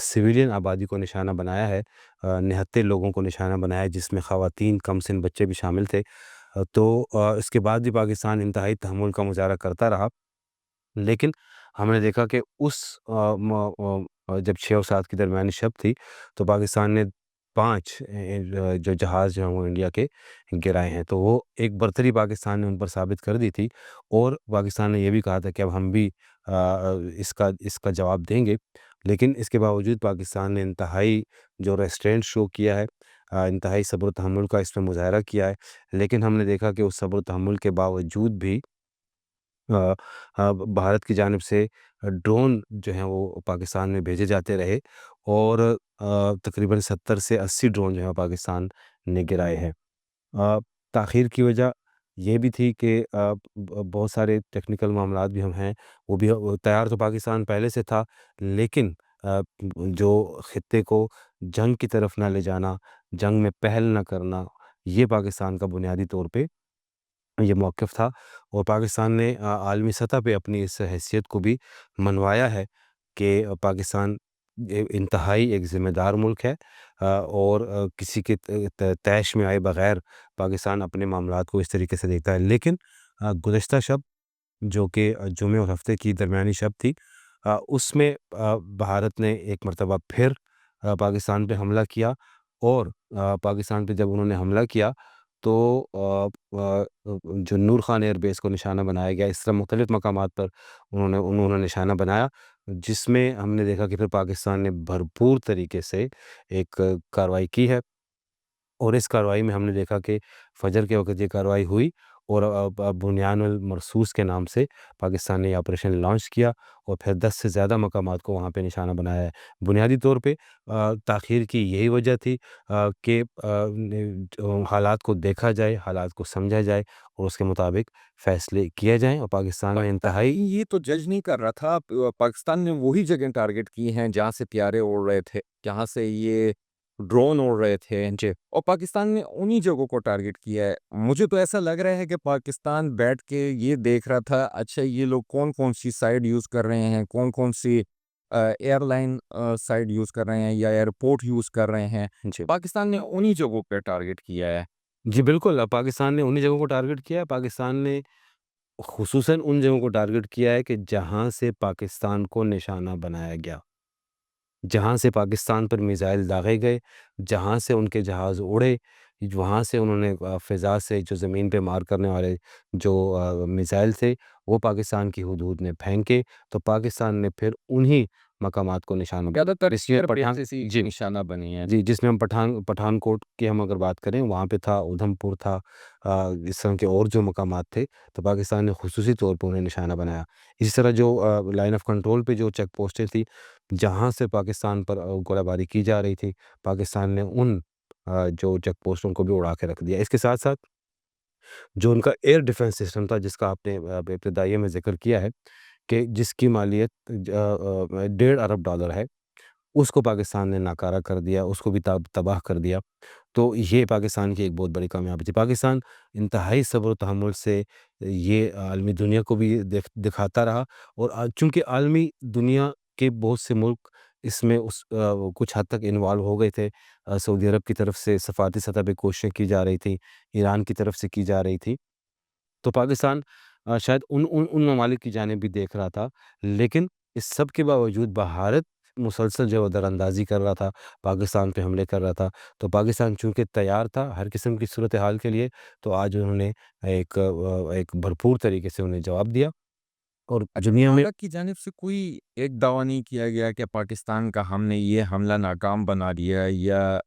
Civilian آبادی کو نشانہ بنایا ہے، نہتے لوگوں کو نشانہ بنایا ہے، جس میں خواتین، کم سن بچے بھی شامل تھے۔ تو اس کے بعد بھی پاکستان انتہائی تحمل کا مظاہرہ کرتا رہا، لیکن ہم نے دیکھا کہ اس جب 6 اور 7 کی درمیانی شب تھی، تو پاکستان نے 5 جو جہاز جو ہیں وہ انڈیا کے گرائے ہیں، تو وہ ایک برتری پاکستان نے ان پر ثابت کر دی تھی، اور پاکستان نے یہ بھی کہا تھا کہ اب ہم بھی اس کا جواب دیں گے، لیکن اس کے باوجود پاکستان نے انتہائی جو ریسٹرینٹ شو کیا ہے، انتہائی صبر و تحمل کا اس میں مظاہرہ کیا ہے، لیکن ہم نے دیکھا کہ اس صبر و تحمل کے باوجود بھی آ، بھارت کی جانب سے ڈرون جو ہیں وہ پاکستان میں بھیجے جاتے رہے، اور تقریباً 70 سے 80 ڈرون جو ہیں پاکستان نے گرائے ہیں۔ تاخیر کی وجہ یہ بھی تھی کہ بہت سارے ٹیکنیکل معاملات بھی ہم ہیں، وہ بھی تیار تو پاکستان پہلے سے تھا، لیکن جو خطے کو جنگ کی طرف نہ لے جانا، جنگ میں پہل نہ کرنا، یہ پاکستان کا بنیادی طور پہ یہ موقف تھا، اور پاکستان نے عالمی سطح پہ اپنی اس حیثیت کو بھی منوایا ہے کہ پاکستان انتہائی ایک ذمہ دار ملک ہے، اور کسی کے طیش میں آئے بغیر پاکستان اپنے معاملات کو اس طریقے سے دیکھتا ہے، لیکن گزشتہ شب جو کہ جمعے اور ہفتے کی درمیانی شب تھی، اس میں بھارت نے ایک مرتبہ پھر پاکستان پہ حملہ کیا، اور پاکستان پہ جب انہوں نے حملہ کیا تو جو نور خان ایئر بیس کو نشانہ بنایا گیا، اس طرح مختلف مقامات پر انہوں نے نشانہ بنایا، جس میں ہم نے دیکھا کہ پھر پاکستان نے بھرپور طریقے سے ایک کارروائی کی ہے، اور اس کارروائی میں ہم نے دیکھا کہ فجر کے وقت یہ کارروائی ہوئی، اور بنیان المرصوص کے نام سے پاکستان نے یہ آپریشن لانچ کیا، اور پھر 10 سے زیادہ مقامات کو وہاں پہ نشانہ بنایا ہے۔ بنیادی طور پہ تاخیر کی یہی وجہ تھی کہ حالات کو دیکھا جائے، حالات کو سمجھا جائے، اور اس کے مطابق فیصلے کیے جائیں، اور پاکستان میں انتہائی یہ تو جج نہیں کر رہا تھا، پاکستان نے وہی جگہ ٹارگٹ کی ہیں جہاں سے پیارے اڑ رہے تھے، جہاں سے یہ ڈرون اڑ رہے تھے جی، اور پاکستان نے انہی جگہوں کو ٹارگٹ کیا ہے۔ مجھے تو ایسا لگ رہا ہے کہ پاکستان بیٹھ کے یہ دیکھ رہا تھا، اچھا یہ لوگ کون کون سی سائڈ یوز کر رہے ہیں، کون کون سی ایئر لائن سائڈ یوز کر رہے ہیں یا ایئرپورٹ یوز کر رہے ہیں، جی پاکستان نے انہی جگہوں پہ ٹارگٹ کیا ہے۔ جی بالکل، پاکستان نے انہی جگہوں کو ٹارگٹ کیا ہے، پاکستان نے خصوصاً ان جگہوں کو ٹارگٹ کیا ہے کہ جہاں سے پاکستان کو نشانہ بنایا گیا، جہاں سے پاکستان پر میزائل داغے گئے، جہاں سے ان کے جہاز اڑے، وہاں سے انہوں نے فضا سے جو زمین پہ مار کرنے والے جو میزائل تھے وہ پاکستان کی حدود میں پھینکے، تو پاکستان نے پھر انہی مقامات کو نشانہ زیادہ تر اس میں جی نشانہ بنی ہے۔ جی جس میں ہم پٹھان کوٹ کی ہم اگر بات کریں، وہاں پہ تھا، ادھم پور تھا، اس طرح کے اور جو مقامات تھے، تو پاکستان نے خصوصی طور پہ انہیں نشانہ بنایا۔ اسی طرح جو لائن آف کنٹرول پہ جو چیک پوسٹیں تھیں، جہاں سے پاکستان پر گولہ باری کی جا رہی تھی، پاکستان نے ان جو چیک پوسٹوں کو بھی اڑا کے رکھ دیا۔ اس کے ساتھ ساتھ جو ان کا ایئر ڈیفنس سسٹم تھا، جس کا آپ نے ابتدائیہ میں ذکر کیا ہے، کہ جس کی مالیت $1.5 ارب ہے، اس کو پاکستان نے ناکارہ کر دیا، اس کو بھی تباہ کر دیا۔ تو یہ پاکستان کی ایک بہت بڑی کامیابی تھی۔ پاکستان انتہائی صبر و تحمل سے یہ عالمی دنیا کو بھی دکھاتا رہا، اور چونکہ عالمی دنیا کے بہت سے ملک اس میں کچھ حد تک انوالو ہو گئے تھے، سعودی عرب کی طرف سے سفارتی سطح پہ کوششیں کی جا رہی تھیں، ایران کی طرف سے کی جا رہی تھی، تو پاکستان شاید ان ممالک کی جانب بھی دیکھ رہا تھا، لیکن اس سب کے باوجود بھارت مسلسل جو در اندازی کر رہا تھا، پاکستان پہ حملے کر رہا تھا، تو پاکستان چونکہ تیار تھا ہر قسم کی صورتحال کے لیے، تو آج انہوں نے ایک بھرپور طریقے سے انہیں جواب دیا، اور دنیا میں بھارت کی جانب سے کوئی ایک دعویٰ نہیں کیا گیا کہ پاکستان کا ہم نے یہ حملہ ناکام بنا دیا، یا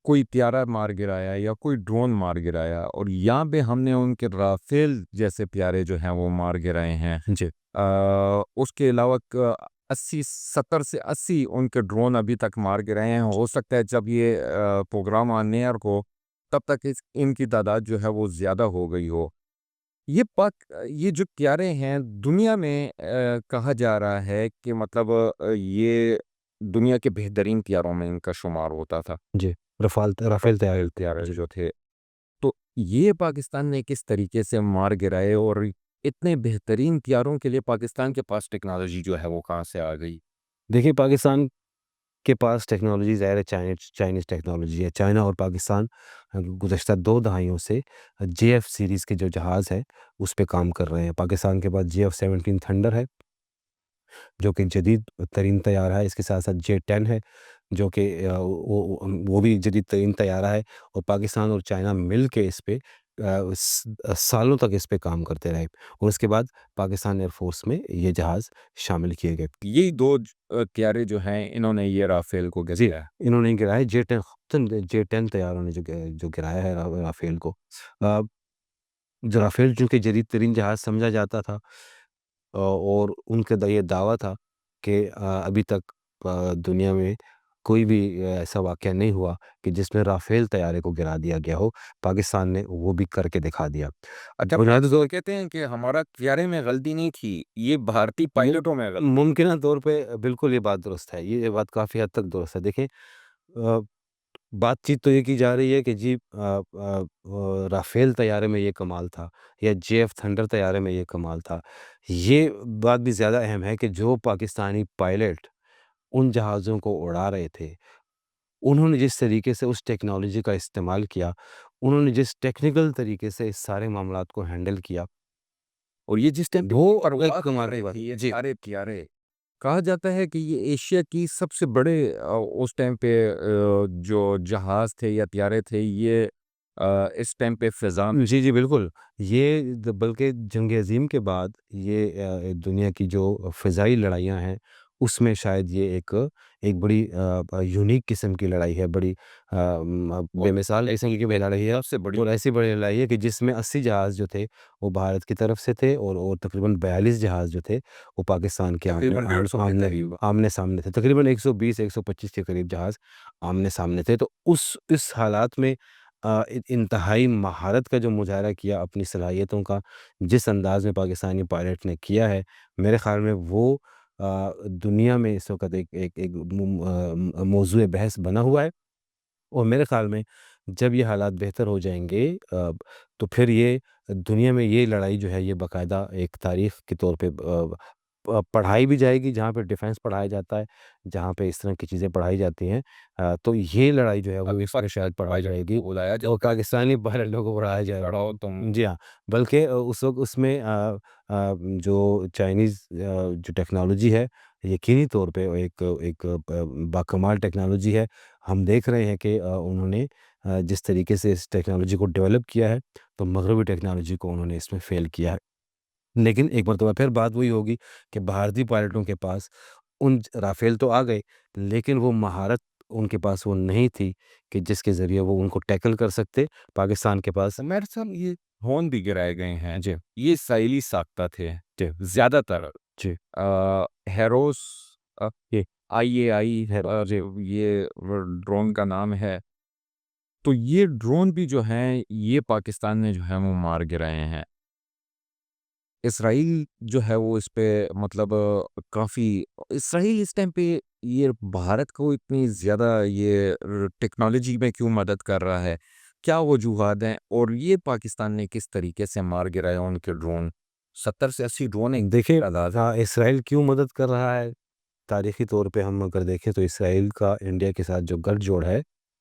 کوئی پیارا مار گرایا، یا کوئی ڈرون مار گرایا، اور یہاں پہ ہم نے ان کے رافیل جیسے پیارے جو ہیں وہ مار گرائے ہیں۔ جی اس کے علاوہ 70 سے 80 ان کے ڈرون ابھی تک مار گرائے ہیں۔ ہو سکتا ہے جب یہ پروگرام آنے اور کو تب تک ان کی تعداد جو ہے وہ زیادہ ہو گئی ہو۔ یہ جو پیارے ہیں دنیا میں کہا جا رہا ہے کہ مطلب یہ دنیا کے بہترین پیاروں میں ان کا شمار ہوتا تھا، جی رافیل تیار پیارے جی جو تھے۔ تو یہ پاکستان نے کس طریقے سے مار گرائے، اور اتنے بہترین پیاروں کے لیے پاکستان کے پاس ٹیکنالوجی جو ہے وہ کہاں سے آ گئی؟ دیکھیے، پاکستان کے پاس ٹیکنالوجی ظاہر ہے چائنیز ٹیکنالوجی ہے۔ چائنا اور پاکستان گزشتہ 2 دہائیوں سے جے ایف سیریز کے جو جہاز ہے اس پہ کام کر رہے ہیں۔ پاکستان کے پاس JF-17 تھنڈر ہے جو کہ جدید ترین طیارہ ہے، اس کے ساتھ ساتھ J-10 ہے جو کہ وہ بھی جدید ترین طیارہ ہے، اور پاکستان اور چائنا مل کے اس پہ سالوں تک اس پہ کام کرتے رہے، اور اس کے بعد پاکستان ایئر فورس میں یہ جہاز شامل کیے گئے۔ یہی دو طیارے جو ہیں انہوں نے یہ رافیل کو جی گرایا۔ انہوں نے گرایا J-10 طیاروں نے جو گرایا ہے رافیل کو۔ جو رافیل چونکہ جدید ترین جہاز سمجھا جاتا تھا، اور ان کا یہ دعویٰ تھا کہ ابھی تک دنیا میں کوئی بھی ایسا واقعہ نہیں ہوا کہ جس میں رافیل طیارے کو گرا دیا گیا ہو، پاکستان نے وہ بھی کر کے دکھا دیا۔ اچھا، بنیادی طور کہتے ہیں کہ ہمارا طیارے میں غلطی نہیں تھی، یہ بھارتی پائلٹوں میں غلطی۔ ممکنہ طور پہ بالکل یہ بات درست ہے، یہ بات کافی حد تک درست ہے۔ دیکھیں بات چیت تو یہ کی جا رہی ہے کہ جی رافیل طیارے میں یہ کمال تھا، یا JF تھنڈر طیارے میں یہ کمال تھا۔ یہ بات بھی زیادہ اہم ہے کہ جو پاکستانی پائلٹ ان جہازوں کو اڑا رہے تھے، انہوں نے جس طریقے سے اس ٹیکنالوجی کا استعمال کیا، انہوں نے جس ٹیکنیکل طریقے سے اس سارے معاملات کو ہینڈل کیا، اور یہ جس ٹائم وہ پرواز ایک کمال کر کی رہے بات تھے یہ جی۔ سارے طیارے، کہا جاتا ہے کہ یہ ایشیا کی سب سے بڑے اس ٹائم پہ جو جہاز تھے یا طیارے تھے، یہ اس ٹائم پہ فضا میں۔ جی بالکل، یہ بلکہ جنگ عظیم کے بعد یہ دنیا کی جو فضائی لڑائیاں ہیں اس میں شاید یہ ایک بڑی یونیک قسم کی لڑائی ہے، بڑی بے مثال قسم کی لڑائی ہے، سب سے بڑی اور ایسی بڑی لڑائی ہے کہ جس میں 80 جہاز جو تھے وہ بھارت کی طرف سے تھے، اور تقریباً 42 جہاز جو تھے وہ پاکستان کے تقریباً 150 کے قریب۔ آمنے سامنے تھے، تقریباً 120-125 کے قریب جہاز آمنے سامنے تھے۔ تو اس حالات میں انتہائی مہارت کا جو مظاہرہ کیا، اپنی صلاحیتوں کا جس انداز میں پاکستانی پائلٹ نے کیا ہے، میرے خیال میں وہ دنیا میں اس وقت ایک موضوع بحث بنا ہوا ہے، اور میرے خیال میں جب یہ حالات بہتر ہو جائیں گے تو پھر یہ دنیا میں یہ لڑائی جو ہے یہ باقاعدہ ایک تاریخ کے طور پہ پڑھائی بھی جائے گی، جہاں پہ ڈیفنس پڑھایا جاتا ہے، جہاں پہ اس طرح کی چیزیں پڑھائی جاتی ہیں، تو یہ لڑائی جو ہے وہ اس پر شاید پڑھائی جائے گی، بلایا اور پاکستانی پائلٹوں کو پڑھایا جائے گا۔ جاؤ تم۔ جی ہاں، بلکہ اس وقت اس میں جو چائنیز جو ٹیکنالوجی ہے یقینی طور پہ ایک باکمال ٹیکنالوجی ہے۔ ہم دیکھ رہے ہیں کہ انہوں نے جس طریقے سے اس ٹیکنالوجی کو ڈیولپ کیا ہے، تو مغربی ٹیکنالوجی کو انہوں نے اس میں فیل کیا ہے۔ لیکن ایک مرتبہ پھر بات وہی ہوگی کہ بھارتی پائلٹوں کے پاس رافیل تو آ گئے، لیکن وہ مہارت ان کے پاس وہ نہیں تھی کہ جس کے ذریعے وہ ان کو ٹیکل کر سکتے۔ پاکستان کے پاس میرے ساتھ یہ ہون بھی گرائے گئے ہیں، جی یہ ساحلی ساختہ تھے جی زیادہ تر۔ جی ہیروس یہ IAI ہے جی یہ ڈرون کا نام ہے۔ تو یہ ڈرون بھی جو ہیں یہ پاکستان نے جو ہے وہ مار گرائے ہیں۔ اسرائیل جو ہے وہ اس پہ مطلب کافی، اسرائیل اس ٹائم پہ یہ بھارت کو اتنی زیادہ یہ ٹیکنالوجی میں کیوں مدد کر رہا ہے، کیا وجوہات ہیں، اور یہ پاکستان نے کس طریقے سے مار گرایا ان کے ڈرون؟ 70 سے 80 ڈرون ایک دیکھیں تعداد ہے۔ اسرائیل کیوں مدد کر رہا ہے؟ تاریخی طور پہ ہم اگر دیکھیں تو اسرائیل کا انڈیا کے ساتھ جو گٹھ جوڑ ہے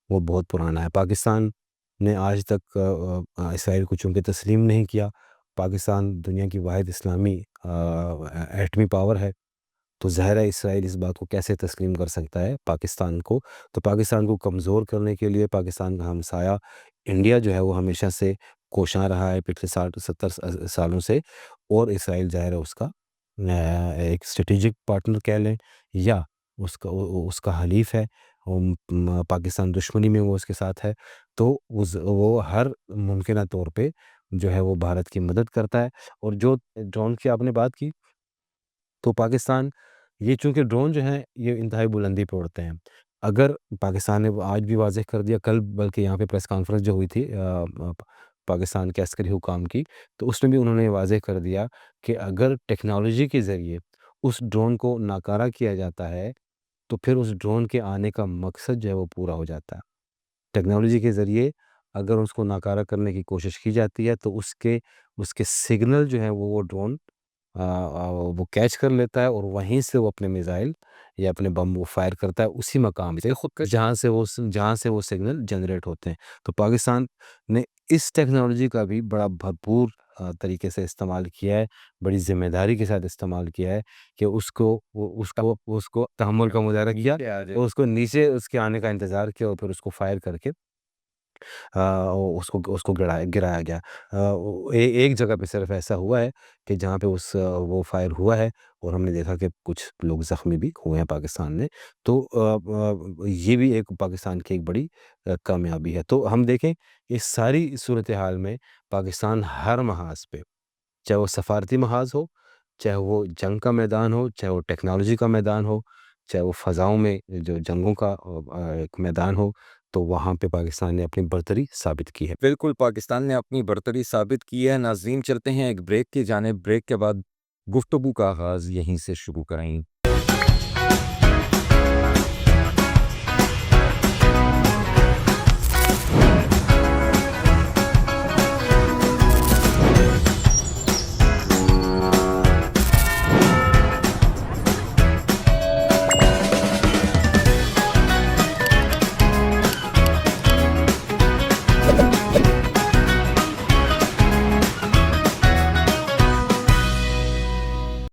وہ بہت پرانا ہے۔ پاکستان نے آج تک اسرائیل کو چونکہ تسلیم نہیں کیا۔ پاکستان دنیا کی واحد اسلامی ایٹمی پاور ہے، تو ظاہر ہے اسرائیل اس بات کو کیسے تسلیم کر سکتا ہے پاکستان کو؟ تو پاکستان کو کمزور کرنے کے لیے پاکستان کا ہمسایہ انڈیا جو ہے وہ ہمیشہ سے کوشاں رہا ہے پچھلے 60-70 سالوں سے، اور اسرائیل ظاہر ہے اس کا ایک اسٹریٹجک پارٹنر کہہ لیں، یا اس کا حلیف ہے۔ پاکستان دشمنی میں وہ اس کے ساتھ ہے، تو وہ ہر ممکنہ طور پہ جو ہے وہ بھارت کی مدد کرتا ہے۔ اور جو ڈرون کی آپ نے بات کی، تو پاکستان یہ چونکہ ڈرون جو ہیں یہ انتہائی بلندی پہ اڑتے ہیں، اگر پاکستان نے آج بھی واضح کر دیا، کل بلکہ یہاں پہ پریس کانفرنس جو ہوئی تھی پاکستان کے عسکری حکام کی، تو اس میں بھی انہوں نے واضح کر دیا کہ اگر ٹیکنالوجی کے ذریعے اس ڈرون کو ناکارہ کیا جاتا ہے تو پھر اس ڈرون کے آنے کا مقصد جو ہے وہ پورا ہو جاتا ہے۔ ٹیکنالوجی کے ذریعے اگر اس کو ناکارہ کرنے کی کوشش کی جاتی ہے تو اس کے سگنل جو ہے وہ ڈرون وہ کیچ کر لیتا ہے، اور وہیں سے وہ اپنے میزائل یا اپنے بم وہ فائر کرتا ہے اسی مقام سے جہاں سے وہ سگنل جنریٹ ہوتے ہیں. تو پاکستان نے اس ٹیکنالوجی کا بھی بڑا بھرپور طریقے سے استعمال کیا ہے، بڑی ذمہ داری کے ساتھ استعمال کیا ہے کہ اس کو تحمل کا مظاہرہ کیا اور اس کو نیچے اس کے آنے کا انتظار کیا اور پھر اس کو فائر کر کے اس کو گرایا گیا. ایک جگہ پہ صرف ایسا ہوا ہے کہ جہاں پہ وہ فائر ہوا ہے اور ہم نے دیکھا کہ کچھ لوگ زخمی بھی ہوئے ہیں پاکستان میں. تو یہ بھی ایک پاکستان کی ایک بڑی کامیابی ہے. تو ہم دیکھیں اس ساری صورتحال میں پاکستان ہر محاذ پہ، چاہے وہ سفارتی محاذ ہو، چاہے وہ جنگ کا میدان ہو، چاہے وہ ٹیکنالوجی کا میدان ہو، چاہے وہ فضاؤں میں جو جنگوں کا ایک میدان ہو، تو وہاں پہ پاکستان نے اپنی برتری ثابت کی ہے. بالکل پاکستان نے اپنی برتری ثابت کی ہے. ناظرین چلتے ہیں ایک بریک کی جانب. بریک کے بعد گفتگو کا آغاز یہیں سے شروع کریں.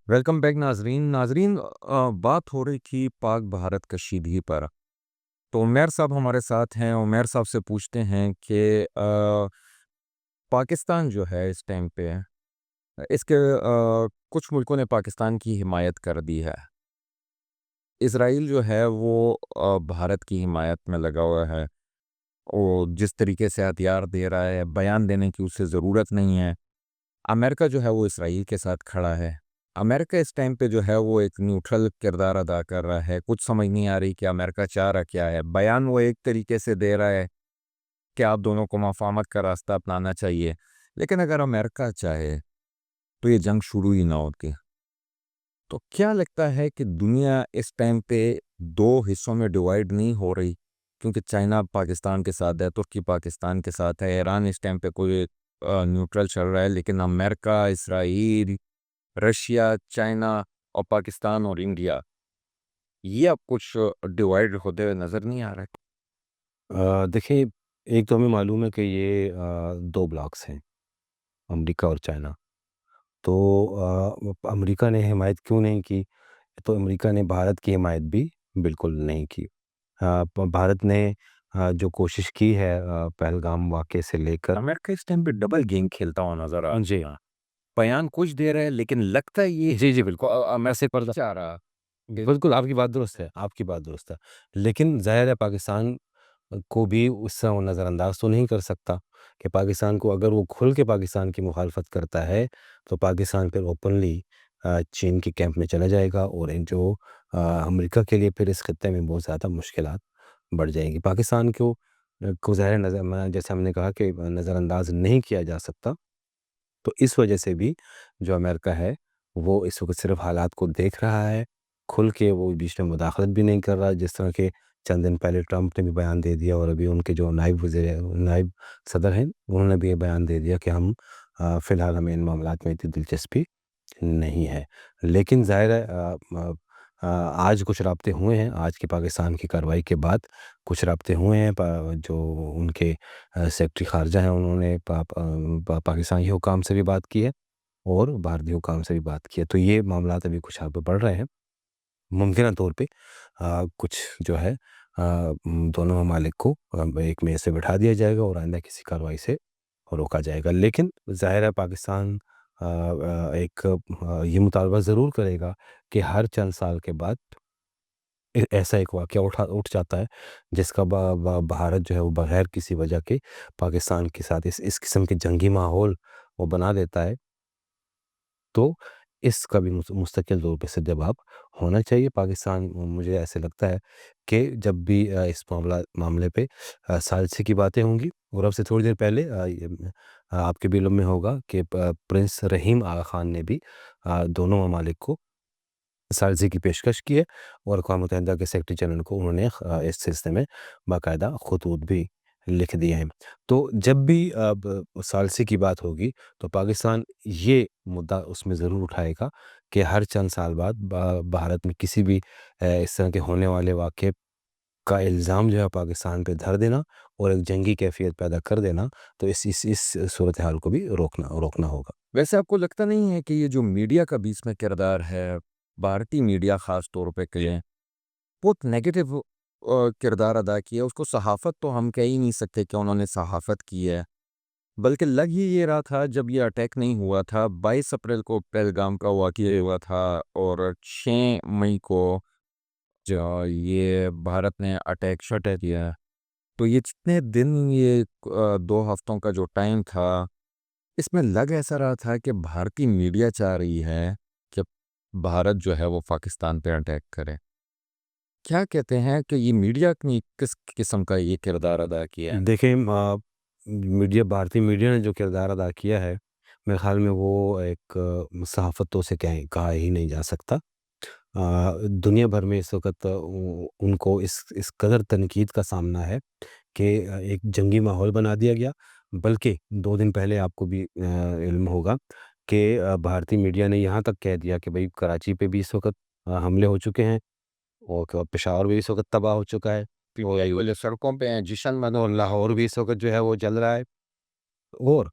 ویلکم بیک ناظرین بات ہو رہی تھی پاک بھارت کشیدگی پر. تو عمیر صاحب ہمارے ساتھ ہیں. عمیر صاحب سے پوچھتے ہیں کہ پاکستان جو ہے اس ٹائم پہ اس کے کچھ ملکوں نے پاکستان کی حمایت کر دی ہے. اسرائیل جو ہے وہ بھارت کی حمایت میں لگا ہوا ہے. وہ جس طریقے سے ہتھیار دے رہا ہے، بیان دینے کی اسے ضرورت نہیں ہے. امریکہ جو ہے وہ اسرائیل کے ساتھ کھڑا ہے. امریکہ اس ٹائم پہ جو ہے وہ ایک نیوٹرل کردار ادا کر رہا ہے. کچھ سمجھ نہیں آ رہی کہ امریکہ چاہ رہا کیا ہے. بیان وہ ایک طریقے سے دے رہا ہے کہ آپ دونوں کو مفاہمت کا راستہ اپنانا چاہیے، لیکن اگر امریکہ چاہے تو یہ جنگ شروع ہی نہ ہوتی. تو کیا لگتا ہے کہ دنیا اس ٹائم پہ دو حصوں میں ڈیوائیڈ نہیں ہو رہی؟ کیونکہ چائنا پاکستان کے ساتھ ہے، ترکی پاکستان کے ساتھ ہے، ایران اس ٹائم پہ کوئی نیوٹرل چل رہا ہے، لیکن امریکہ، اسرائیل، رشیا، چائنا اور پاکستان اور انڈیا یہ اب کچھ ڈیوائیڈ ہوتے ہوئے نظر نہیں آ رہا ہے. دیکھیں، ایک تو ہمیں معلوم ہے کہ یہ دو بلاکس ہیں، امریکہ اور چائنا. تو امریکہ نے حمایت کیوں نہیں کی؟ تو امریکہ نے بھارت کی حمایت بھی بالکل نہیں کی. بھارت نے جو کوشش کی ہے پہلگام واقعے سے لے کر، امریکہ اس ٹائم پہ ڈبل گیم کھیلتا ہوا نظر آ رہا ہے. جی ہاں، بیان کچھ دے رہا ہے لیکن لگتا ہے یہ جی بالکل، میں سے پردہ چاہ رہا. بالکل آپ کی بات درست ہے، آپ کی بات درست ہے. لیکن ظاہر ہے پاکستان کو بھی اس سے وہ نظر انداز تو نہیں کر سکتا کہ پاکستان کو اگر وہ کھل کے پاکستان کی مخالفت کرتا ہے تو پاکستان پھر اوپنلی چین کے کیمپ میں چلا جائے گا اور جو امریکہ کے لیے پھر اس خطے میں بہت زیادہ مشکلات بڑھ جائیں گی. پاکستان کو ظاہر نظر، جیسے ہم نے کہا کہ نظر انداز نہیں کیا جا سکتا. تو اس وجہ سے بھی جو امریکہ ہے وہ اس وقت صرف حالات کو دیکھ رہا ہے، کھل کے وہ بیچ میں مداخلت بھی نہیں کر رہا. جس طرح کہ چند دن پہلے ٹرمپ نے بھی بیان دے دیا اور ابھی ان کے جو نائب صدر ہیں انہوں نے بھی یہ بیان دے دیا کہ ہم فی الحال ہمیں ان معاملات میں اتنی دلچسپی نہیں ہے. لیکن ظاہر ہے آج کچھ رابطے ہوئے ہیں، آج کی پاکستان کی کارروائی کے بعد کچھ رابطے ہوئے ہیں. جو ان کے سیکرٹری خارجہ ہیں انہوں نے پاکستانی حکام سے بھی بات کی ہے اور بھارتی حکام سے بھی بات کی ہے. تو یہ معاملات ابھی کچھ آگے بڑھ رہے ہیں. ممکنہ طور پہ کچھ جو ہے دونوں ممالک کو ایک میز سے بٹھا دیا جائے گا اور آئندہ کسی کارروائی سے روکا جائے گا. لیکن ظاہر ہے پاکستان ایک یہ مطالبہ ضرور کرے گا کہ ہر چند سال کے بعد ایسا ایک واقعہ اٹھ جاتا ہے جس کا بھارت جو ہے وہ بغیر کسی وجہ کے پاکستان کے ساتھ اس قسم کے جنگی ماحول وہ بنا دیتا ہے. تو اس کا بھی مستقل طور پہ سدباب ہونا چاہیے. پاکستان، مجھے ایسے لگتا ہے کہ جب بھی اس معاملے پہ ثالثی کی باتیں ہوں گی، اور اب سے تھوڑی دیر پہلے آپ کے بھی علم میں ہوگا کہ پرنس رحیم آغا خان نے بھی دونوں ممالک کو ثالثی کی پیشکش کی ہے اور اقوام متحدہ کے سیکرٹری جنرل کو انہوں نے اس سلسلے میں باقاعدہ خطوط بھی لکھ دیے ہیں۔ تو جب بھی اب ثالثی کی بات ہوگی تو پاکستان یہ مدعا اس میں ضرور اٹھائے گا کہ ہر چند سال بعد بھارت میں کسی بھی اس طرح کے ہونے والے واقعے کا الزام جو ہے پاکستان پہ دھر دینا اور ایک جنگی کیفیت پیدا کر دینا، تو اس صورتحال کو بھی روکنا ہوگا۔ ویسے آپ کو لگتا نہیں ہے کہ یہ جو میڈیا کا بھی اس میں کردار ہے، بھارتی میڈیا خاص طور پہ کہیں بہت نیگیٹو کردار ادا کیا ہے؟ اس کو صحافت تو ہم کہہ ہی نہیں سکتے کہ انہوں نے صحافت کی ہے، بلکہ لگ ہی یہ رہا تھا جب یہ اٹیک نہیں ہوا تھا 22 اپریل کو پہلگام کا واقعہ ہوا تھا، اور 6 مئی کو جو یہ بھارت نے اٹیک شٹے کیا، تو یہ جتنے دن یہ 2 ہفتوں کا جو ٹائم تھا، اس میں لگ ایسا رہا تھا کہ بھارتی میڈیا چاہ رہی ہے کہ بھارت جو ہے وہ پاکستان پہ اٹیک کرے۔ کیا کہتے ہیں کہ یہ میڈیا نے کس قسم کا یہ کردار ادا کیا ہے؟ دیکھیں بھارتی میڈیا نے جو کردار ادا کیا ہے، میرے خیال میں وہ ایک صحافت تو اسے کہا ہی نہیں جا سکتا۔ دنیا بھر میں اس وقت ان کو اس قدر تنقید کا سامنا ہے کہ ایک جنگی ماحول بنا دیا گیا، بلکہ 2 دن پہلے آپ کو بھی علم ہوگا کہ بھارتی میڈیا نے یہاں تک کہہ دیا کہ بھئی کراچی پہ بھی اس وقت حملے ہو چکے ہیں، اور پشاور بھی اس وقت تباہ ہو چکا ہے، والے سڑکوں پہ ہیں، جشن میں اور لاہور بھی اس وقت جو ہے وہ جل رہا ہے، اور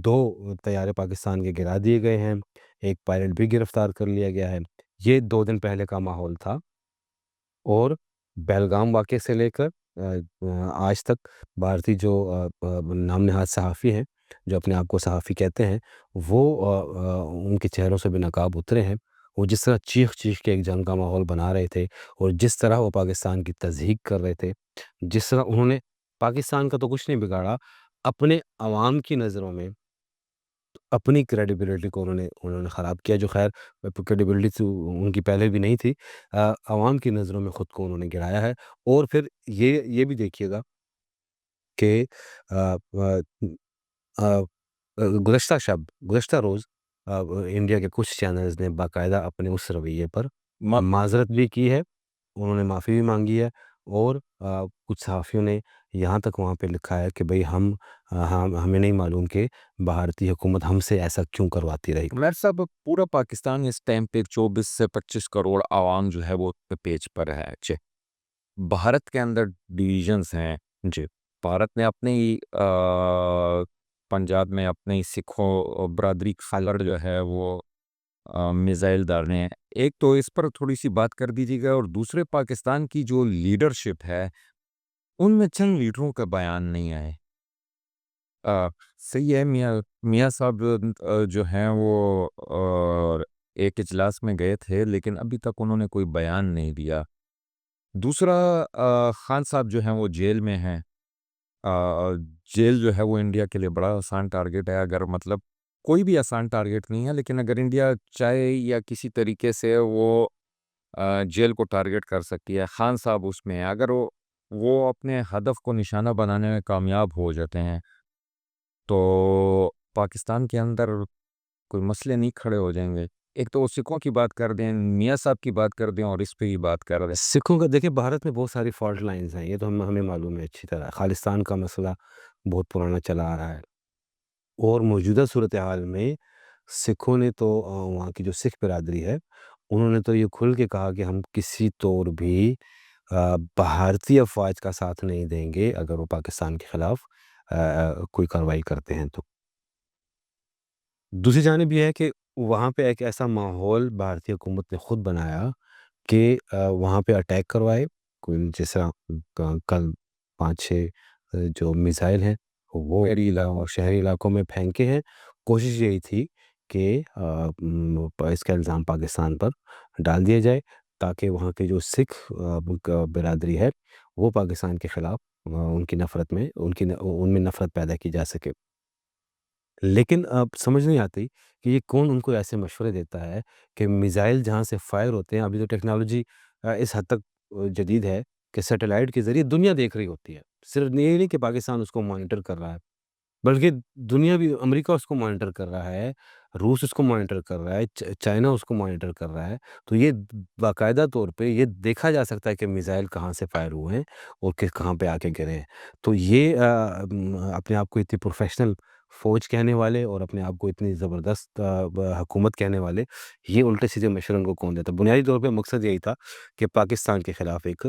2 طیارے پاکستان کے گرا دیے گئے ہیں، ایک پائلٹ بھی گرفتار کر لیا گیا ہے۔ یہ 2 دن پہلے کا ماحول تھا، اور بیلگام واقعے سے لے کر آج تک بھارتی جو نام نہاد صحافی ہیں، جو اپنے آپ کو صحافی کہتے ہیں، وہ ان کے چہروں سے بے نقاب اترے ہیں۔ وہ جس طرح چیخ چیخ کے ایک جنگ کا ماحول بنا رہے تھے، اور جس طرح وہ پاکستان کی تضحیک کر رہے تھے، جس طرح انہوں نے پاکستان کا تو کچھ نہیں بگاڑا، اپنے عوام کی نظروں میں اپنی کریڈیبلٹی کو انہوں نے خراب کیا، جو خیر کریڈیبلٹی تو ان کی پہلے بھی نہیں تھی، عوام کی نظروں میں خود کو انہوں نے گرایا ہے۔ اور پھر یہ بھی دیکھیے گا کہ آ، آ، آ، گزشتہ روز انڈیا کے کچھ چینلز نے باقاعدہ اپنے اس رویے پر معذرت بھی کی ہے، انہوں نے معافی بھی مانگی ہے، اور کچھ صحافیوں نے یہاں تک وہاں پہ لکھا ہے کہ بھئی ہمیں نہیں معلوم کہ بھارتی حکومت ہم سے ایسا کیوں کرواتی رہی۔ میرے صاحب پورا پاکستان اس ٹائم پہ 24 سے 25 کروڑ عوام جو ہے وہ پیج پر ہے جی۔ بھارت کے اندر ڈویژنز ہیں جی۔ بھارت نے اپنے ہی پنجاب میں اپنے ہی سکھوں برادری خالر جو ہے وہ میزائل ڈالنے ہیں۔ ایک تو اس پر تھوڑی سی بات کر دیجیے گا، اور دوسرے پاکستان کی جو لیڈرشپ ہے ان میں چند لیڈروں کا بیان نہیں آئے۔ صحیح ہے، میاں صاحب جو ہیں وہ ایک اجلاس میں گئے تھے، لیکن ابھی تک انہوں نے کوئی بیان نہیں دیا۔ دوسرا خان صاحب جو ہیں وہ جیل میں ہیں۔ جیل جو ہے وہ انڈیا کے لیے بڑا آسان ٹارگٹ ہے، اگر مطلب کوئی بھی آسان ٹارگٹ نہیں ہے، لیکن اگر انڈیا چاہے یا کسی طریقے سے وہ جیل کو ٹارگٹ کر سکتی ہے۔ خان صاحب اس میں ہیں، اگر وہ اپنے ہدف کو نشانہ بنانے میں کامیاب ہو جاتے ہیں تو پاکستان کے اندر کوئی مسئلے نہیں کھڑے ہو جائیں گے۔ ایک تو وہ سکھوں کی بات کر دیں، میاں صاحب کی بات کر دیں، اور اس پہ ہی بات کر دیں۔ سکھوں کا دیکھیں، بھارت میں بہت ساری فالٹ لائنز ہیں، یہ تو ہمیں معلوم ہے اچھی طرح۔ خالستان کا مسئلہ بہت پرانا چلا آ رہا ہے، اور موجودہ صورتحال میں سکھوں نے تو وہاں کی جو سکھ برادری ہے، انہوں نے تو یہ کھل کے کہا کہ ہم کسی طور بھی بھارتی افواج کا ساتھ نہیں دیں گے اگر وہ پاکستان کے خلاف کوئی کارروائی کرتے ہیں تو۔ دوسری جانب یہ ہے کہ وہاں پہ ایک ایسا ماحول بھارتی حکومت نے خود بنایا کہ وہاں پہ اٹیک کروائے، کوئی جس طرح کل 5-6 جو میزائل ہیں وہ شہری علاقوں میں پھینکے ہیں۔ کوشش یہی تھی کہ اس کا الزام پاکستان پر ڈال دیا جائے، تاکہ وہاں کے جو سکھ برادری ہے وہ پاکستان کے خلاف ان میں نفرت پیدا کی جا سکے۔ لیکن اب سمجھ نہیں آتی کہ یہ کون ان کو ایسے مشورے دیتا ہے کہ میزائل جہاں سے فائر ہوتے ہیں، ابھی تو ٹیکنالوجی اس حد تک جدید ہے کہ سیٹلائٹ کے ذریعے دنیا دیکھ رہی ہوتی ہے، صرف یہ نہیں کہ پاکستان اس کو مانیٹر کر رہا ہے، بلکہ دنیا بھی، امریکہ اس کو مانیٹر کر رہا ہے، روس اس کو مانیٹر کر رہا ہے، چائنا اس کو مانیٹر کر رہا ہے، تو یہ باقاعدہ طور پہ یہ دیکھا جا سکتا ہے کہ میزائل کہاں سے فائر ہوئے ہیں اور کہاں پہ آ کے گرے ہیں۔ تو یہ اپنے آپ کو اتنی پروفیشنل فوج کہنے والے اور اپنے آپ کو اتنی زبردست حکومت کہنے والے، یہ الٹے سیدھے مشورے ان کو کون دیتا؟ بنیادی طور پہ مقصد یہی تھا کہ پاکستان کے خلاف ایک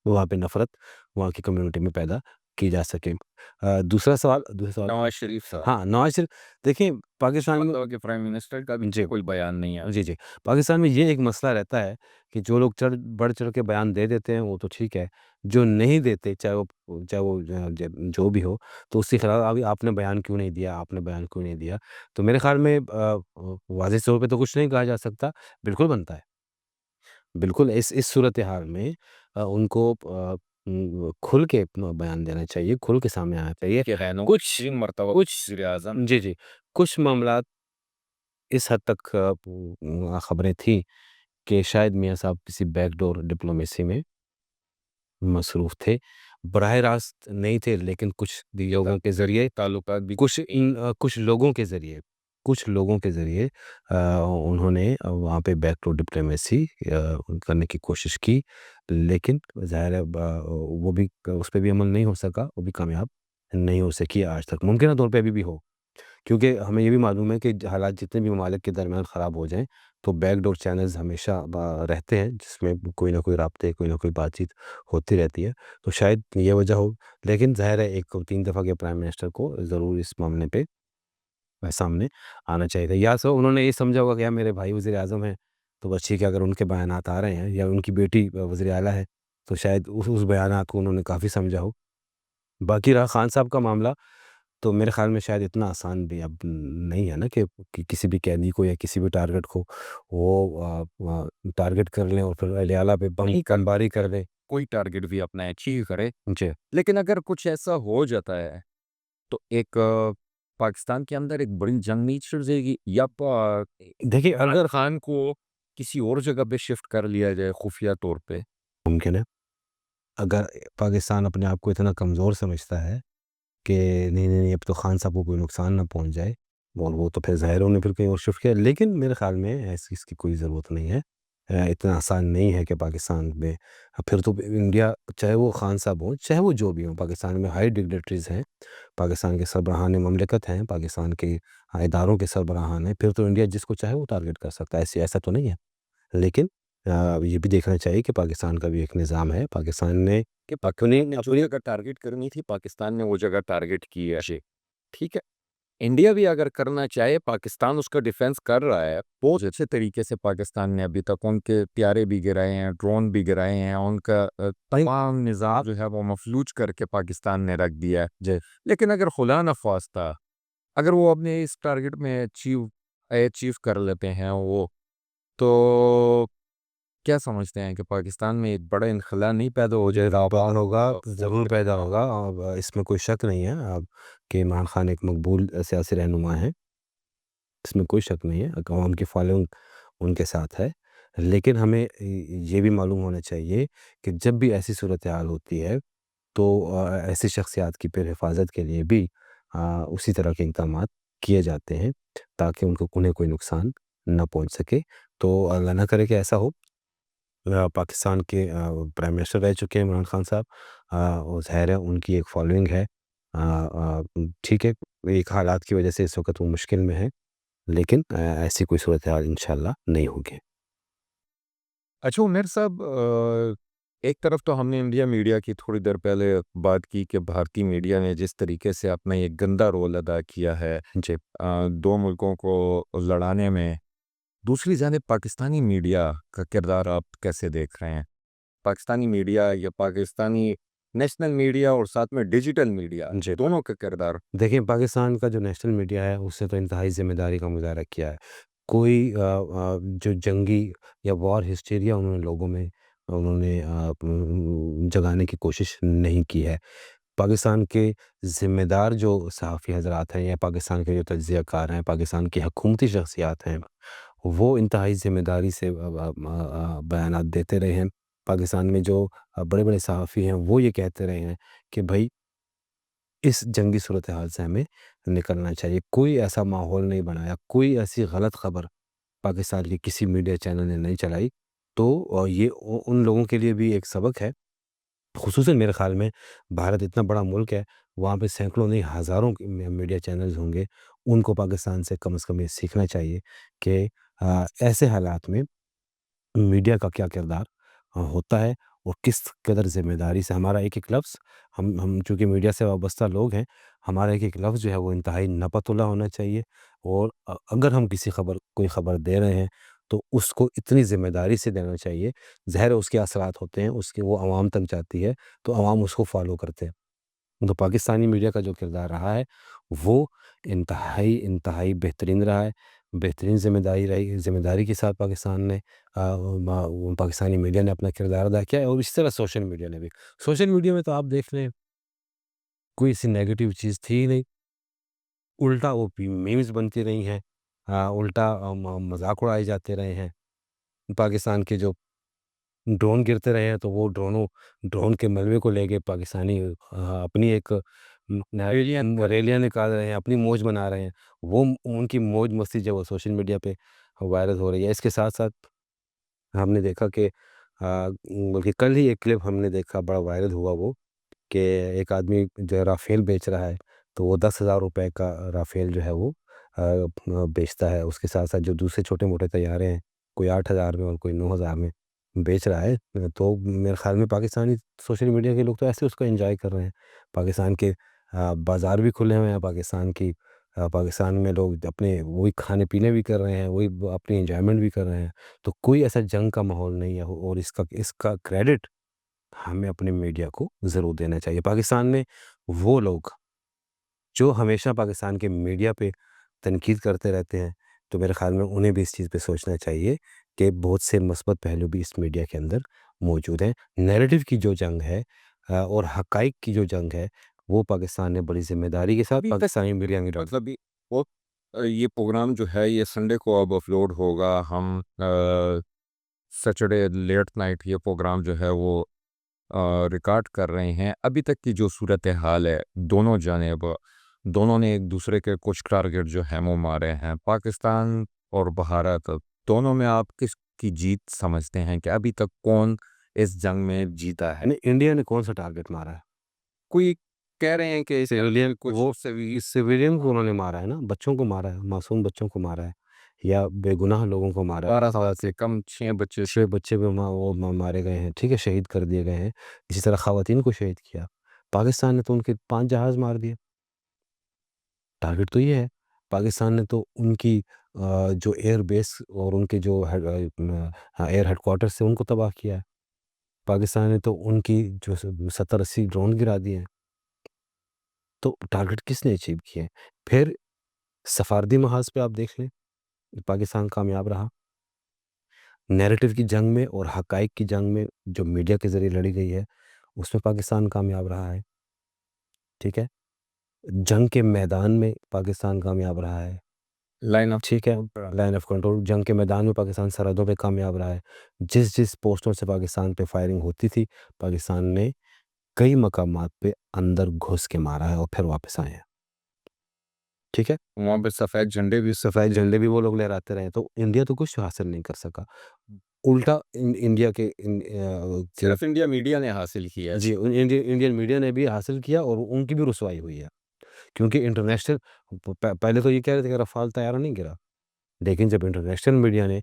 وہاں پہ نفرت وہاں کی کمیونٹی میں پیدا کی جا سکے۔ دوسرا سوال نواز شریف صاحب ہاں، نواز شریف دیکھیں پاکستان میں مطلب کہ پرائم منسٹر کا بھی جی کوئی بیان نہیں ہے۔ جی پاکستان میں یہ ایک مسئلہ رہتا ہے کہ جو لوگ بڑھ چڑھ کے بیان دے دیتے ہیں وہ تو ٹھیک ہے، جو نہیں دیتے چاہے وہ جو بھی ہو، تو اس کے خلاف ابھی آپ نے بیان کیوں نہیں دیا، آپ نے بیان کیوں نہیں دیا؟ تو میرے خیال میں واضح طور پہ تو کچھ نہیں کہا جا سکتا، بالکل بنتا ہے، بالکل اس صورتحال میں ان کو کھل کے بیان دینا چاہیے، کھل کے سامنے آنا چاہیے۔ کہ غینوں کچھ تین مرتبہ کچھ وزیر اعظم جی کچھ معاملات اس حد تک خبریں تھیں کہ شاید میاں صاحب کسی بیک ڈور ڈپلومیسی میں مصروف تھے، براہ راست نہیں تھے، لیکن کچھ لوگوں کے ذریعے تعلقات بھی کچھ لوگوں کے ذریعے انہوں نے وہاں پہ بیک ڈور ڈپلومیسی کرنے کی کوشش کی، لیکن ظاہر ہے وہ بھی اس پہ بھی عمل نہیں ہو سکا، وہ بھی کامیاب نہیں ہو سکی آج تک، ممکنہ طور پہ ابھی بھی ہو، کیونکہ ہمیں یہ بھی معلوم ہے کہ حالات جتنے بھی ممالک کے درمیان خراب ہو جائیں تو بیک ڈور چینلز ہمیشہ رہتے ہیں جس میں کوئی نہ کوئی رابطے، کوئی نہ کوئی بات چیت ہوتی رہتی ہے، تو شاید یہ وجہ ہو، لیکن ظاہر ہے ایک 3 دفعہ کے پرائم منسٹر کو ضرور اس معاملے پہ سامنے آنا چاہیے تھا، یا سو انہوں نے یہ سمجھا ہوگا کہ یار میرے بھائی وزیر اعظم ہیں تو بس ٹھیک ہے، اگر ان کے بیانات آ رہے ہیں یا ان کی بیٹی وزیر اعلیٰ ہے تو شاید اس بیانات کو انہوں نے کافی سمجھا ہو۔ باقی رہا خان صاحب کا معاملہ، تو میرے خیال میں شاید اتنا آسان بھی اب نہیں ہے نا کہ کسی بھی قیدی کو یا کسی بھی ٹارگٹ کو وہ ٹارگٹ کر لیں اور پھر اہل اعلیٰ پہ بم نہیں کر بمباری کر لیں۔ کوئی ٹارگٹ بھی اپنا اچیو کرے، جی لیکن اگر کچھ ایسا ہو جاتا ہے تو ایک پاکستان کے اندر ایک بڑی جنگ نہیں چھڑ جائے گی، یا دیکھیے اگر خان کو کسی اور جگہ پہ شفٹ کر لیا جائے خفیہ طور پہ؟ ممکن ہے اگر پاکستان اپنے آپ کو اتنا کمزور سمجھتا ہے کہ نہیں اب تو خان صاحب کو کوئی نقصان نہ پہنچ جائے، اور وہ تو پھر ظاہر انہیں پھر کہیں اور شفٹ کیا، لیکن میرے خیال میں ایسی اس کی کوئی ضرورت نہیں ہے، اتنا آسان نہیں ہے کہ پاکستان میں پھر تو انڈیا چاہے وہ خان صاحب ہوں چاہے وہ جو بھی ہوں، پاکستان میں ہائی ڈگنیٹریز ہیں، پاکستان کے سربراہان مملکت ہیں، پاکستان کے اداروں کے سربراہان ہیں، پھر تو انڈیا جس کو چاہے وہ ٹارگٹ کر سکتا ہے، ایسا تو نہیں ہے، لیکن یہ بھی دیکھنا چاہیے کہ پاکستان کا بھی ایک نظام ہے، پاکستان نے کہ پاکستان نے جو جگہ ٹارگٹ کرنی تھی پاکستان نے وہ جگہ ٹارگٹ کی ہے، ٹھیک ہے۔ انڈیا بھی اگر کرنا چاہے، پاکستان اس کا ڈیفنس کر رہا ہے بہت اچھے طریقے سے، پاکستان نے ابھی تک ان کے طیارے بھی گرائے ہیں، ڈرون بھی گرائے ہیں، ان کا تمام نظام جو ہے وہ مفلوج کر کے پاکستان نے رکھ دیا ہے، جی لیکن اگر خلا نخواستہ اگر وہ اپنے اس ٹارگٹ میں اچیو کر لیتے ہیں وہ، تو کیا سمجھتے ہیں کہ پاکستان میں ایک بڑا انخلا نہیں پیدا ہو جائے گا؟ ہوگا، ضرور پیدا ہوگا، اور اس میں کوئی شک نہیں ہے اب کہ عمران خان ایک مقبول سیاسی رہنما ہیں، اس میں کوئی شک نہیں ہے، عوام کی فالوئنگ ان کے ساتھ ہے، لیکن ہمیں یہ بھی معلوم ہونا چاہیے کہ جب بھی ایسی صورتحال ہوتی ہے تو ایسی شخصیات کی پھر حفاظت کے لیے بھی اسی طرح کے اقدامات کیے جاتے ہیں تاکہ انہیں کوئی نقصان نہ پہنچ سکے، تو اللہ نہ کرے کہ ایسا ہو۔ پاکستان کے پرائم منسٹر رہ چکے ہیں عمران خان صاحب، اور ظاہر ہے ان کی ایک فالوئنگ ہے، ٹھیک ہے، ایک حالات کی وجہ سے اس وقت وہ مشکل میں ہے، لیکن ایسی کوئی صورتحال انشاءاللہ نہیں ہوگی۔ اچھا عمر صاحب، ایک طرف تو ہم نے انڈیا میڈیا کی تھوڑی دیر پہلے بات کی کہ بھارتی میڈیا نے جس طریقے سے اپنا ایک گندا رول ادا کیا ہے جی دو ملکوں کو لڑانے میں، دوسری جانب پاکستانی میڈیا کا کردار آپ کیسے دیکھ رہے ہیں؟ پاکستانی میڈیا یا پاکستانی نیشنل میڈیا اور ساتھ میں ڈیجیٹل میڈیا، جی دونوں کا کردار؟ دیکھیں پاکستان کا جو نیشنل میڈیا ہے اس سے تو انتہائی ذمہ داری کا مظاہرہ کیا ہے، کوئی جو جنگی یا وار ہسٹیریا انہوں نے جگانے کی کوشش نہیں کی ہے، پاکستان کے ذمہ دار جو صحافی حضرات ہیں یا پاکستان کے جو تجزیہ کار ہیں، پاکستان کی حکومتی شخصیات ہیں، وہ انتہائی ذمہ داری سے بیانات دیتے رہے ہیں، پاکستان میں جو بڑے بڑے صحافی ہیں وہ یہ کہتے رہے ہیں کہ بھائی اس جنگی صورتحال سے ہمیں نکلنا چاہیے۔ کوئی ایسا ماحول نہیں بنایا، کوئی ایسی غلط خبر پاکستان کے کسی میڈیا چینل نے نہیں چلائی، تو یہ ان لوگوں کے لیے بھی ایک سبق ہے۔ خصوصاً میرے خیال میں بھارت اتنا بڑا ملک ہے، وہاں پہ سینکڑوں نہیں ہزاروں میڈیا چینلز ہوں گے، ان کو پاکستان سے کم از کم یہ سیکھنا چاہیے کہ ایسے حالات میں میڈیا کا کیا کردار ہوتا ہے، اور کس قدر ذمہ داری سے ہمارا ایک ایک لفظ، ہم چونکہ میڈیا سے وابستہ لوگ ہیں، ہمارا ایک ایک لفظ جو ہے وہ انتہائی نپت اللہ ہونا چاہیے، اور اگر ہم کوئی خبر دے رہے ہیں تو اس کو اتنی ذمہ داری سے دینا چاہیے، ظاہر ہے اس کے اثرات ہوتے ہیں، اس کے وہ عوام تک جاتی ہے تو عوام اس کو فالو کرتے ہیں۔ تو پاکستانی میڈیا کا جو کردار رہا ہے وہ انتہائی بہترین رہا ہے، بہترین ذمہ داری کے ساتھ پاکستانی میڈیا نے اپنا کردار ادا کیا ہے، اور اسی طرح سوشل میڈیا نے بھی۔ سوشل میڈیا میں تو آپ دیکھ لیں کوئی ایسی نیگیٹو چیز تھی ہی نہیں، الٹا وہ میمز بنتی رہی ہیں، الٹا مذاق اڑائے جاتے رہے ہیں۔ پاکستان کے جو ڈرون گرتے رہے ہیں تو وہ ڈرون کے ملبے کو لے کے پاکستانی اپنی ایک ریلیاں نکال رہے ہیں، اپنی موج بنا رہے ہیں، وہ ان کی موج مستی جو وہ سوشل میڈیا پہ وائرل ہو رہی ہے۔ اس کے ساتھ ساتھ ہم نے دیکھا کہ بلکہ کل ہی ایک کلپ ہم نے دیکھا بڑا وائرل ہوا، وہ کہ ایک آدمی جو ہے رافیل بیچ رہا ہے، تو وہ 10,000 روپے کا رافیل جو ہے وہ بیچتا ہے، اس کے ساتھ ساتھ جو دوسرے چھوٹے موٹے طیارے ہیں کوئی 8,000 میں اور کوئی 9,000 میں بیچ رہا ہے۔ تو میرے خیال میں پاکستانی سوشل میڈیا کے لوگ تو ایسے اس کو انجوائے کر رہے ہیں، پاکستان کے بازار بھی کھلے ہوئے ہیں، پاکستان میں لوگ اپنے وہی کھانے پینے بھی کر رہے ہیں، وہی اپنی انجوائمنٹ بھی کر رہے ہیں، تو کوئی ایسا جنگ کا ماحول نہیں ہے، اور اس کا کریڈٹ ہمیں اپنے میڈیا کو ضرور دینا چاہیے۔ پاکستان میں وہ لوگ جو ہمیشہ پاکستان کے میڈیا پہ تنقید کرتے رہتے ہیں، تو میرے خیال میں انہیں بھی اس چیز پہ سوچنا چاہیے کہ بہت سے مثبت پہلو بھی اس میڈیا کے اندر موجود ہیں۔ نیریٹو کی جو جنگ ہے اور حقائق کی جو جنگ ہے، وہ پاکستان نے بڑی ذمہ داری کے ساتھ پاکستانی میڈیا میں مطلب یہ پروگرام جو ہے یہ سنڈے کو اب اپلوڈ ہوگا، ہم سیٹرڈے لیٹ نائٹ یہ پروگرام جو ہے وہ ریکارڈ کر رہے ہیں۔ ابھی تک کی جو صورتحال ہے، دونوں نے ایک دوسرے کے کچھ ٹارگٹ جو ہیں وہ مارے ہیں، پاکستان اور بھارت دونوں میں آپ کس کی جیت سمجھتے ہیں کہ ابھی تک کون اس جنگ میں جیتا ہے؟ یعنی انڈیا نے کون سا ٹارگٹ مارا ہے؟ کوئی کہہ رہے ہیں کہ وہ سویلین کو انہوں نے مارا ہے نا، بچوں کو مارا ہے، معصوم بچوں کو مارا ہے، یا بے گناہ لوگوں کو مارا ہے۔ 12 سال سے کم 6 بچے بھی وہ مارے گئے ہیں، ٹھیک ہے، شہید کر دیے گئے ہیں۔ اسی طرح خواتین کو شہید کیا۔ پاکستان نے تو ان کے 5 جہاز مار دیے۔ ٹارگٹ تو یہ ہے، پاکستان نے تو ان کی جو ایئر بیس اور ان کے جو ایئر ہیڈ کوارٹر سے ان کو تباہ کیا ہے۔ پاکستان نے تو ان کی جو 70-80 ڈرون گرا دیے ہیں۔ تو ٹارگٹ کس نے اچیو کیے؟ پھر سفارتی محاذ پہ آپ دیکھ لیں، پاکستان کامیاب رہا۔ نیریٹو کی جنگ میں اور حقائق کی جنگ میں جو میڈیا کے ذریعے لڑی گئی ہے، اس میں پاکستان کامیاب رہا ہے، ٹھیک ہے۔ جنگ کے میدان میں پاکستان کامیاب رہا ہے، لائن آف ٹھیک ہے، لائن آف کنٹرول، جنگ کے میدان میں پاکستان سرحدوں پہ کامیاب رہا ہے۔ جس پوسٹوں سے پاکستان پہ فائرنگ ہوتی تھی، پاکستان نے کئی مقامات پہ اندر گھس کے مارا ہے اور پھر واپس آئے ہیں، ٹھیک ہے۔ وہاں پہ سفید جھنڈے بھی وہ لوگ لہراتے رہے، تو انڈیا تو کچھ حاصل نہیں کر سکا، الٹا انڈیا کے صرف انڈیا میڈیا نے حاصل کیا ہے۔ جی انڈین میڈیا نے بھی حاصل کیا، اور ان کی بھی رسوائی ہوئی ہے، کیونکہ انٹرنیشنل پہلے تو یہ کہہ رہے تھے کہ رفال طیارہ نہیں گرا، لیکن جب انٹرنیشنل میڈیا نے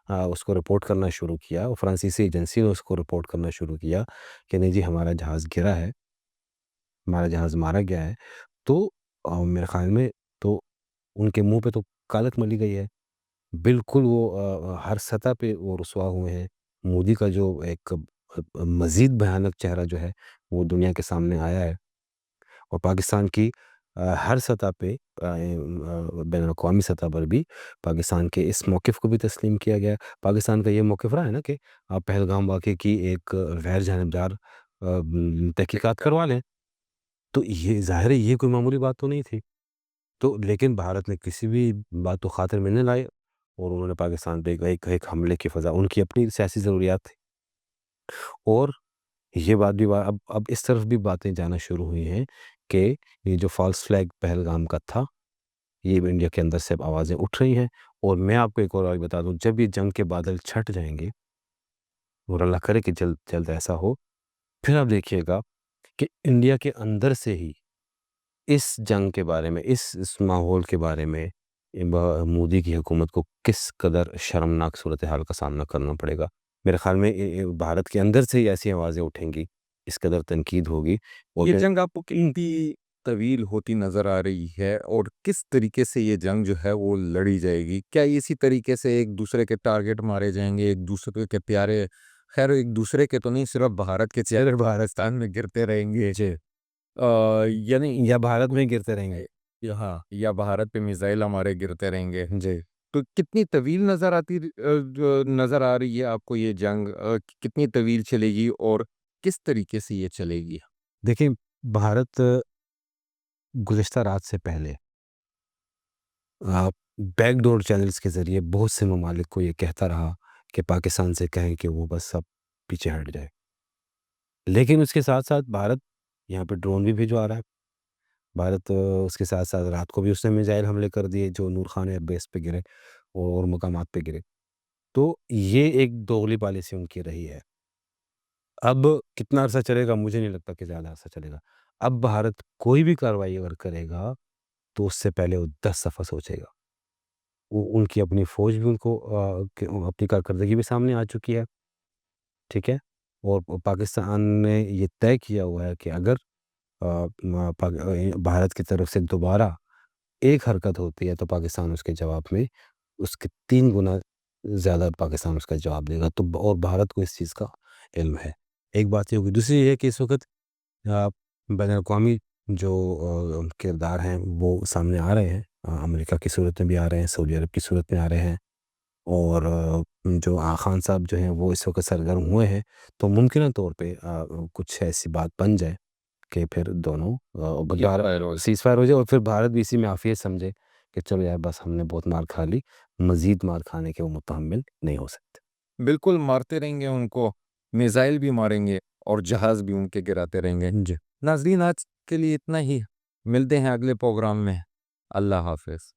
اس کو رپورٹ کرنا شروع کیا، فرانسیسی ایجنسی نے اس کو رپورٹ کرنا شروع کیا کہ نہیں جی ہمارا جہاز گرا ہے، ہمارا جہاز مارا گیا ہے، تو میرے خیال میں تو ان کے منہ پہ تو کالک ملی گئی ہے، بالکل وہ ہر سطح پہ وہ رسوا ہوئے ہیں۔ مودی کا جو ایک مزید بھیانک چہرہ جو ہے وہ دنیا کے سامنے آیا ہے، اور پاکستان کی ہر سطح پہ بین الاقوامی سطح پر بھی پاکستان کے اس موقف کو بھی تسلیم کیا گیا۔ پاکستان کا یہ موقف رہا ہے نا کہ آپ پہلگام واقعے کی ایک غیر جانبدار تحقیقات کروا لیں، تو یہ ظاہر ہے یہ کوئی معمولی بات تو نہیں تھی، تو لیکن بھارت نے کسی بھی بات کو خاطر میں نہیں لائی، اور انہوں نے پاکستان پہ ایک حملے کی فضا، ان کی اپنی سیاسی ضروریات تھی، اور یہ بات بھی اب اس طرف بھی باتیں جانا شروع ہوئی ہیں کہ یہ جو فالس فلیگ پہلگام کا تھا، یہ انڈیا کے اندر سے اب آوازیں اٹھ رہی ہیں۔ اور میں آپ کو ایک اور بات بتا دوں، جب یہ جنگ کے بادل چھٹ جائیں گے، اور اللہ کرے کہ جلد جلد ایسا ہو، پھر آپ دیکھیے گا کہ انڈیا کے اندر سے ہی اس جنگ کے بارے میں، اس ماحول کے بارے میں مودی کی حکومت کو کس قدر شرمناک صورتحال کا سامنا کرنا پڑے گا۔ میرے خیال میں بھارت کے اندر سے ہی ایسی آوازیں اٹھیں گی، اس قدر تنقید ہوگی۔ اور یہ جنگ آپ کو کتنی طویل ہوتی نظر آ رہی ہے، اور کس طریقے سے یہ جنگ جو ہے وہ لڑی جائے گی؟ کیا اسی طریقے سے ایک دوسرے کے ٹارگٹ مارے جائیں گے، ایک دوسرے کے پیارے، خیر ایک دوسرے کے تو نہیں، صرف بھارت کے چہرے بھارتستان میں گرتے رہیں گے، جی، یعنی یا بھارت میں گرتے رہیں گے؟ ہاں، یا بھارت پہ میزائل ہمارے گرتے رہیں گے؟ جی، تو کتنی طویل نظر آ رہی ہے آپ کو یہ جنگ؟ کتنی طویل چلے گی اور کس طریقے سے یہ چلے گی؟ دیکھیں، بھارت گزشتہ رات سے پہلے بیک ڈور چینلز کے ذریعے بہت سے ممالک کو یہ کہتا رہا کہ پاکستان سے کہیں کہ وہ بس اب پیچھے ہٹ جائے، لیکن اس کے ساتھ ساتھ بھارت یہاں پہ ڈرون بھی بھجوا رہا ہے۔ بھارت اس کے ساتھ ساتھ رات کو بھی اس نے میزائل حملے کر دیے جو نور خان ایئر بیس پہ گرے اور مقامات پہ گرے۔ تو یہ ایک دوغلی پالیسی ان کی رہی ہے۔ اب کتنا عرصہ چلے گا مجھے نہیں لگتا کہ زیادہ عرصہ چلے گا۔ اب بھارت کوئی بھی کارروائی اگر کرے گا تو اس سے پہلے وہ 10 دفعہ سوچے گا۔ ان کی اپنی فوج بھی ان کو اپنی کارکردگی بھی سامنے آ چکی ہے، ٹھیک ہے؟ اور پاکستان نے یہ طے کیا ہوا ہے کہ اگر بھارت کی طرف سے دوبارہ ایک حرکت ہوتی ہے تو پاکستان اس کے جواب میں اس کے 3 گنا زیادہ پاکستان اس کا جواب دے گا۔ تو اور بھارت کو اس چیز کا علم ہے۔ ایک بات یہ ہوگی۔ دوسری یہ ہے کہ اس وقت بین الاقوامی جو کردار ہیں وہ سامنے آ رہے ہیں، امریکہ کی صورت میں بھی آ رہے ہیں، سعودی عرب کی صورت میں آ رہے ہیں، اور جو خان صاحب جو ہیں وہ اس وقت سرگرم ہوئے ہیں۔ تو ممکنہ طور پہ کچھ ایسی بات بن جائے کہ پھر دونوں سیز فائر ہو جائے، اور پھر بھارت بھی اسی میں عافیت سمجھے کہ چلو یار بس ہم نے بہت مار کھا لی، مزید مار کھانے کے وہ متحمل نہیں ہو سکتے۔ بالکل مارتے رہیں گے ان کو، میزائل بھی ماریں گے اور جہاز بھی ان کے گراتے رہیں گے۔ جی، ناظرین، آج کے لیے اتنا ہی، ملتے ہیں اگلے پروگرام میں۔ اللہ حافظ۔